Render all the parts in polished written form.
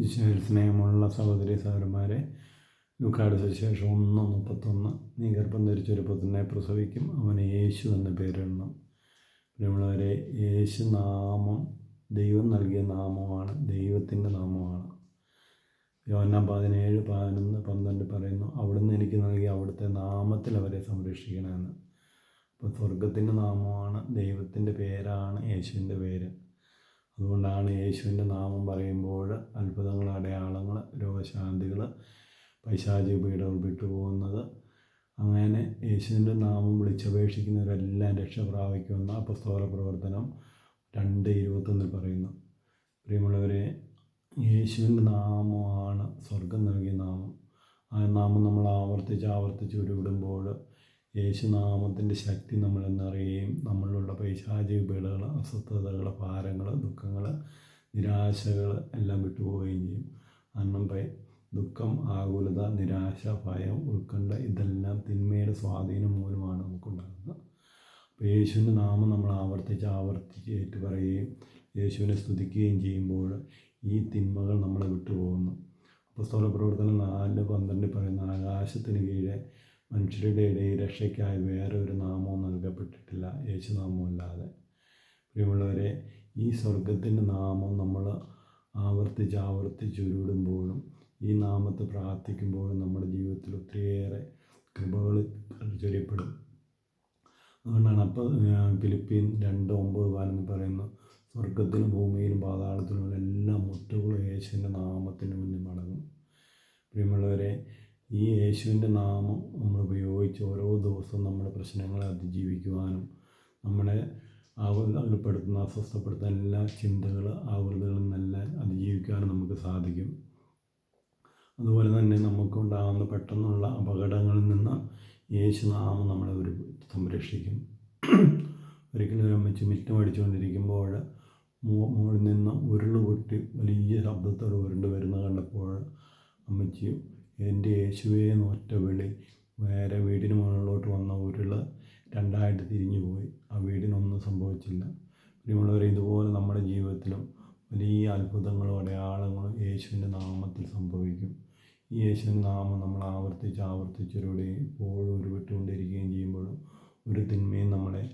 ഈശോയിൽ സ്നേഹമുള്ള സഹോദരി സഹോദരന്മാരെ, ലൂക്കായുടെ സുവിശേഷം 1:31. നീ ഗർഭം ധരിച്ചൊരു പുത്രനെ പ്രസവിക്കും, അവന് യേശു എന്ന പേരിടണം. പ്രിയമുള്ളവരെ, യേശു നാമം ദൈവം നൽകിയ നാമമാണ്, ദൈവത്തിൻ്റെ നാമമാണ്. യോഹന്നാൻ 17, 11, 12 പറയുന്നു, അവിടുന്ന് എനിക്ക് നൽകി അവിടുത്തെ നാമത്തിൽ അവരെ സംരക്ഷിക്കണമെന്ന്. അപ്പോൾ സ്വർഗത്തിൻ്റെ നാമമാണ്, ദൈവത്തിൻ്റെ പേരാണ് യേശുവിൻ്റെ പേര്. അതുകൊണ്ടാണ് യേശുവിൻ്റെ നാമം പറയുമ്പോൾ അത്ഭുതങ്ങൾ, അടയാളങ്ങൾ, രോഗശാന്തികൾ, പൈശാചിക പീഡകൾ വിട്ടുപോകുന്നത്. അങ്ങനെ യേശുവിൻ്റെ നാമം വിളിച്ചപേക്ഷിക്കുന്നവരെല്ലാം രക്ഷ പ്രാപിക്കുമെന്ന് അപ്പോസ്തല പ്രവർത്തനം 2:21 പറയുന്നു. പ്രിയമുള്ളവരെ, യേശുവിൻ്റെ നാമമാണ് സ്വർഗം നൽകിയ നാമം. ആ നാമം നമ്മൾ ആവർത്തിച്ച് ഉരുവിടുമ്പോൾ യേശുനാമത്തിൻ്റെ ശക്തി നമ്മളെന്നറിയുകയും നമ്മളിലുള്ള പൈശാചിക പീഡകൾ, അസ്വസ്ഥതകൾ, ഭാരങ്ങൾ, ദുഃഖങ്ങൾ, നിരാശകൾ എല്ലാം വിട്ടുപോവുകയും ചെയ്യും. കാരണം ദുഃഖം, ആകുലത, നിരാശ, ഭയം, ഉത്കണ്ഠ ഇതെല്ലാം തിന്മയുടെ സ്വാധീനം മൂലമാണ് നമുക്കുണ്ടാകുന്നത്. അപ്പോൾ യേശുവിൻ്റെ നാമം നമ്മൾ ആവർത്തിച്ച് ഏറ്റുപറയുകയും യേശുവിനെ സ്തുതിക്കുകയും ചെയ്യുമ്പോൾ ഈ തിന്മകൾ നമ്മളെ വിട്ടുപോകുന്നു. അപ്പോസ്തല പ്രവർത്തനം 4:12 പറയുന്ന, ആകാശത്തിന് കീഴെ മനുഷ്യരുടെ ഇടയിൽ രക്ഷയ്ക്കായി വേറെ ഒരു നാമവും നൽകപ്പെട്ടിട്ടില്ല, യേശുനാമമല്ലാതെ. പ്രിയമുള്ളവരെ, ഈ സ്വർഗത്തിൻ്റെ നാമം നമ്മൾ ആവർത്തിച്ച് ഉരുവിടുമ്പോഴും ഈ നാമത്തെ പ്രാർത്ഥിക്കുമ്പോഴും നമ്മുടെ ജീവിതത്തിൽ ഒത്തിരിയേറെ കൃപകൾ ചൊരിയപ്പെടും. അതുകൊണ്ടാണ് ഫിലിപ്പിയർ 2:9 പറയുന്നു, സ്വർഗത്തിലും ഭൂമിയിലും പാതാളത്തിലുള്ള എല്ലാ മുട്ടുകളും യേശുവിൻ്റെ നാമത്തിന് മുന്നിൽ മടങ്ങും. പ്രിയമുള്ളവരെ, ഈ യേശുവിൻ്റെ നാമം നമ്മൾ ഉപയോഗിച്ച് ഓരോ ദിവസവും നമ്മുടെ പ്രശ്നങ്ങളെ അതിജീവിക്കുവാനും നമ്മളെ ആകുലപ്പെടുത്തുന്ന, അസ്വസ്ഥപ്പെടുത്തുന്ന എല്ലാ ചിന്തകൾ, ആകുലതകളിൽ നിന്നെല്ലാം അതിജീവിക്കാനും നമുക്ക് സാധിക്കും. അതുപോലെ തന്നെ നമുക്കുണ്ടാകുന്ന പെട്ടെന്നുള്ള അപകടങ്ങളിൽ നിന്ന് യേശുനാമം നമ്മളെ സംരക്ഷിക്കും. ഒരിക്കലും അമ്മച്ചി മിറ്റമടിച്ചുകൊണ്ടിരിക്കുമ്പോൾ മുകളിൽ നിന്ന് ഉരുള് പൊട്ടി വലിയ ശബ്ദത്തോടെ ഉരുണ്ട് വരുന്നത് കണ്ടപ്പോൾ അമ്മച്ചി എൻ്റെ യേശുവേ എന്നൊറ്റ വിളി, വേറെ വീടിന് മുകളിലോട്ട് വന്ന ഉരുള് 2 തിരിഞ്ഞു പോയി. ആ വീടിനൊന്നും സംഭവിച്ചില്ല. പ്രിയമുള്ളവരെ, ഇതുപോലെ നമ്മുടെ ജീവിതത്തിലും വലിയ അത്ഭുതങ്ങളും അടയാളങ്ങളും യേശുവിൻ്റെ നാമത്തിൽ സംഭവിക്കും. ഈ യേശുവിൻ്റെ നാമം നമ്മൾ ആവർത്തിച്ചൊരുവിടെ എപ്പോഴും ഉരുവിട്ടുകൊണ്ടിരിക്കുകയും ചെയ്യുമ്പോഴും ഒരു തിന്മയും നമ്മളെ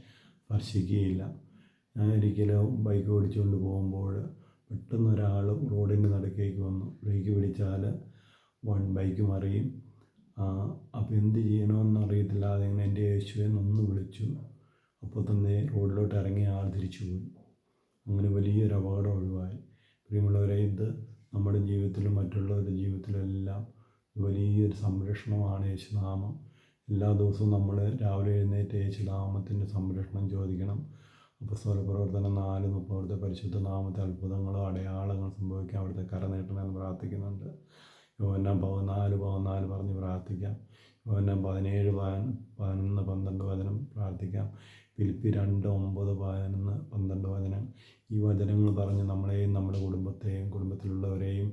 സ്പർശിക്കുകയില്ല. ഞാൻ ഒരിക്കലും ബൈക്ക് ഓടിച്ചുകൊണ്ട് പോകുമ്പോൾ പെട്ടെന്ന് ഒരാൾ റോഡിൻ്റെ നടുക്കേക്ക് വന്നു. ബ്രേക്ക് പിടിച്ചാൽ ബൈക്ക് മറിയും. അപ്പോൾ എന്ത് ചെയ്യണമെന്ന് അറിയത്തില്ലാതെ ഇങ്ങനെ എൻ്റെ യേശുവെ ഒന്ന് വിളിച്ചു. അപ്പോൾ തന്നെ റോഡിലോട്ട് ഇറങ്ങിയ ആൾ തിരിച്ചു പോയി. അങ്ങനെ വലിയൊരു അപകടം ഒഴിവായി. പ്രിയമുള്ളവരെ, ഇത് നമ്മുടെ ജീവിതത്തിലും മറ്റുള്ളവരുടെ ജീവിതത്തിലും എല്ലാം വലിയൊരു സംരക്ഷണമാണ് യേശുനാമം. എല്ലാ ദിവസവും നമ്മൾ രാവിലെ എഴുന്നേറ്റ് യേശുനാമത്തിൻ്റെ സംരക്ഷണം ചോദിക്കണം. അപ്പോസ്തല പ്രവർത്തനം 4:30 പരിശുദ്ധ നാമത്തെ അത്ഭുതങ്ങളോ അടയാളങ്ങൾ സംഭവിക്കാൻ അവിടുത്തെ കര നീട്ടണമെന്ന് പ്രാർത്ഥിക്കുന്നുണ്ട്. യോഹന്നാൻ 14:14 പറഞ്ഞ് പ്രാർത്ഥിക്കാം. യോഹന്നാൻ 17, 11, 12 വചനം പ്രാർത്ഥിക്കാം. ഫിലിപ്പിയർ 2:9, 11, 12 വചനം. ഈ വചനങ്ങൾ പറഞ്ഞ് നമ്മളെയും നമ്മുടെ കുടുംബത്തെയും കുടുംബത്തിലുള്ളവരെയും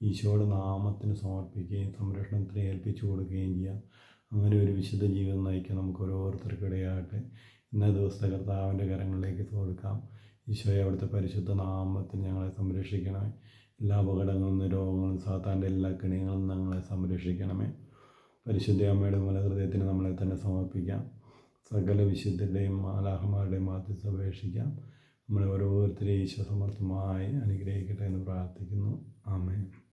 ഈശോയുടെ നാമത്തിന് സമർപ്പിക്കുകയും സംരക്ഷണത്തിന് ഏൽപ്പിച്ചു കൊടുക്കുകയും ചെയ്യാം. അങ്ങനെ ഒരു വിശുദ്ധ ജീവിതം നയിക്കാൻ നമുക്ക് ഓരോരുത്തർക്കും ഇടയാകട്ടെ. ഇന്നേ ദിവസത്തെ കർത്താവിൻ്റെ കരങ്ങളിലേക്ക് കൊടുക്കാം. ഈശോയെ, അവിടുത്തെ പരിശുദ്ധ നാമത്തിൽ ഞങ്ങളെ സംരക്ഷിക്കണമേ. എല്ലാ അപകടങ്ങളിൽ നിന്നും, രോഗങ്ങളും, സാത്താൻ്റെ എല്ലാ കെണികളിൽ നിന്നും ഞങ്ങളെ സംരക്ഷിക്കണമേ. പരിശുദ്ധ അമ്മയുടെ മൂലഹൃദയത്തിന് നമ്മളെ തന്നെ സമർപ്പിക്കാം. സകല വിശുദ്ധരുടെയും മാലാഖമാരുടെയും മാധ്യസ്ഥം അപേക്ഷിക്കാം. നമ്മളെ ഓരോരുത്തരെയും ഈശോ സമർത്ഥമായി അനുഗ്രഹിക്കട്ടെ എന്ന് പ്രാർത്ഥിക്കുന്നു.